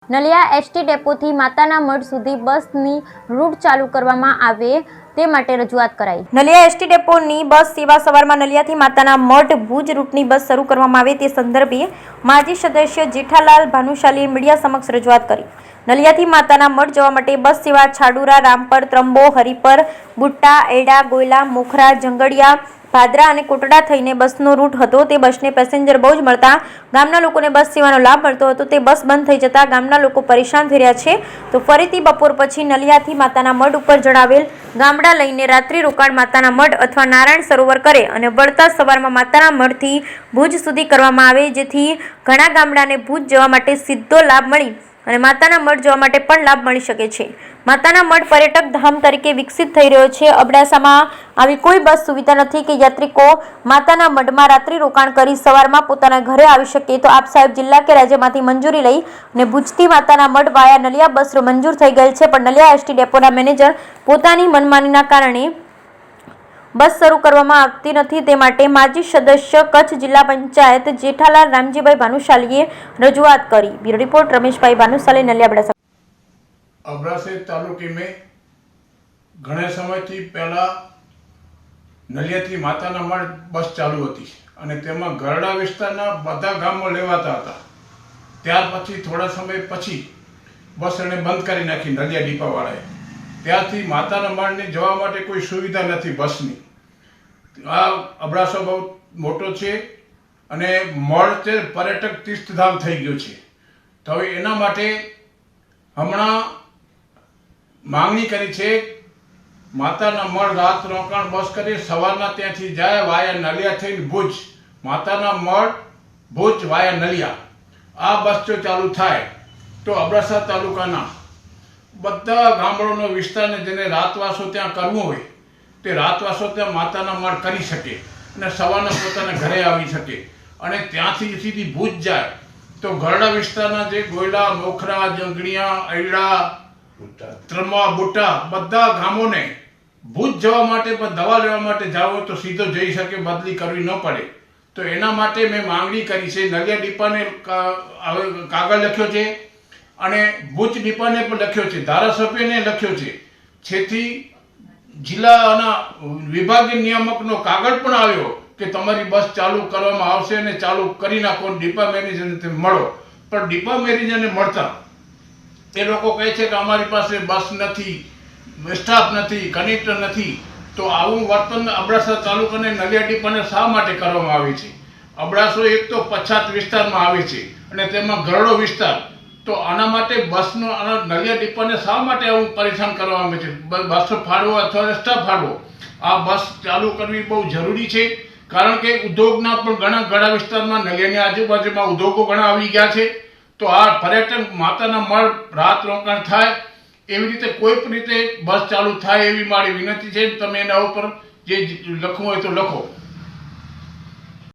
Naliya ST ડેપોથી માતાના મઢ સુધી બસની રૂટ ચાલુ કરવામાં આવે તે માટે રજૂઆત કરાઈ। નલિયા એસટી ડેપોની બસ સેવા સવારમાં નલિયાથી માતાના મઢ ભુજ રૂટની બસ શરૂ કરવામાં આવે તે સંદર્ભે માજી સદસ્ય જેઠાલાલ ભાનુશાલીએ મીડિયા સમક્ષ રજૂઆત કરી। નલિયાથી માતાના મઢ જવા માટે બસ સેવા છાડુરા, રામપર, ત્રંબો, હરિપર, બુટ્ટા, એડા, ગોયલા, મોખરા, જંગડિયા, ભાદરા અને કોટડા થઈને બસનો રૂટ હતો। તે બસને પેસેન્જર બહુ જ મળતા ગામના લોકોને બસ સેવાનો લાભ મળતો હતો। તે બસ બંધ થઈ જતા ગામના લોકો પરેશાન થઈ રહ્યા છે। તો ફરીથી બપોર પછી નલિયાથી માતાના મઢ ઉપર જણાવેલ ગામડા લઈને રાત્રિ રોકાણ માતાના મઢ અથવા નારાયણ સરોવર કરે અને વળતા સવારમાં માતાના મઢથી ભુજ સુધી કરવામાં આવે, જેથી ઘણા ગામડાને ભુજ જવા માટે સીધો લાભ મળી અને માતાના મઢ જવા માટે પણ લાભ મળી શકે છે। માતાના મઢ પર્યટક ધામ તરીકે વિકસિત થઈ રહ્યો છે। અબડાસામાં આવી કોઈ બસ સુવિધા નથી કે યાત્રિકો માતાના મઢમાં રાત્રિ રોકાણ કરી સવારમાં પોતાના ઘરે આવી શકે। તો આપ સાહેબ જિલ્લા કે રાજ્યમાંથી મંજૂરી લઈ અને ભુજથી માતાના મઢ વાયા નલિયા બસ મંજૂર થઈ ગયેલ છે, પણ નલિયા એસટી ડેપોના મેનેજર પોતાની મનમાનીના કારણે બસ શરૂ કરવામાં આવતી નથી। તે માટે માજી સદસ્ય કચ્છ જિલ્લા પંચાયત જેઠાલાલ રામજીભાઈ ભાનુશાલીએ રજૂઆત કરી। બ્યુરો રિપોર્ટ रमेशभाई भानुशाली, नलिया अबड़ासा। अबड़ासा तालुके में घणे समय थी पहला नलिया थी माताना मढ़ बस चालू थी अने तेमां गरड़ा विस्तारना बधा गामों लेवाता हता। त्यार पछी थोड़ा समय पछी बस एने बंद करी नाखी नलिया डीपावाळाए। त्यारथी माताना मढ़ने जवा माटे कोई सुविधा नथी बसनी। आ अबड़ासा बहुत मोटो छे अने मढ़ ते पर्यटक तीर्थधाम थई गयो छे। तो हवे एना माटे हमणा मांगणी करी छे माताना मढ़ रात रोकाण बस करे सवाરના ત્યાંથી જાય વાયા નલિયા થઈને ભુજ, માતાના મઢ ભુજ વાયા નલિયા। આ બસ જો ચાલુ થાય તો અબડાસા તાલુકાના બધા ગામડાનો વિસ્તારને જેને રાતવાસો ત્યાં કરવું હોય તે રાતવાસો ત્યાં માતાના મઢ કરી શકે અને સવારના પોતાના ઘરે આવી શકે અને ત્યાંથી સીધી ભુજ જાય। तो गरड़ा विस्तारना जे गोयला, मोखरा, जंगड़िया, एड़ा, त्रमा, बुट्टा बधा गामोने भुज जवा माटे पर दवा लेवा माटे जाओ तो सीधो जई सके, बदली करवी न पड़े। तो एना माटे मैं मांगणी करी छे। नलिया डीपाने कागळ लख्यो छे अने भुज डीपाने पण लख्यो छे, धारासभ्यने लख्यो छे, जेथी जिल्लाना विभागीय नियामकनो कागळ पण आव्यो કે તમારી બસ ચાલુ કરવામાં આવશે અને ચાલુ કરી નાખો, ડીપા મેનેજરને તમે મળો। પણ ડીપા મેનેજરને મળતા એ લોકો કહે છે કે અમારી પાસે બસ નથી, સ્ટાફ નથી, કનેક્ટર નથી। તો આવું વર્તન અબડાસા તાલુકાને નલિયા ડીપાને શા માટે કરવામાં આવે છે? અબડાસો એક તો પછાત વિસ્તારમાં આવે છે અને તેમાં ગરડો વિસ્તાર। તો આના માટે બસનો નલિયા ડીપાને શા માટે આવું પરેશાન કરવામાં આવે છે? બસ ફાળવો અથવા રસ્તા ફાળવો, આ બસ ચાલુ કરવી બહુ જરૂરી છે। कारण के उद्योगना पण घणा विस्तारमां नलियानी आजूबाजूमां उद्योगो घणा आवी गया छे। तो आ पर्यटन माताना मढ़ रात रोकाण थाय एवी रीते कोई पण रीते बस चालू थाय एवी मारी विनंती छे। तमे एना उपर जे लखवुं होय तो लखो।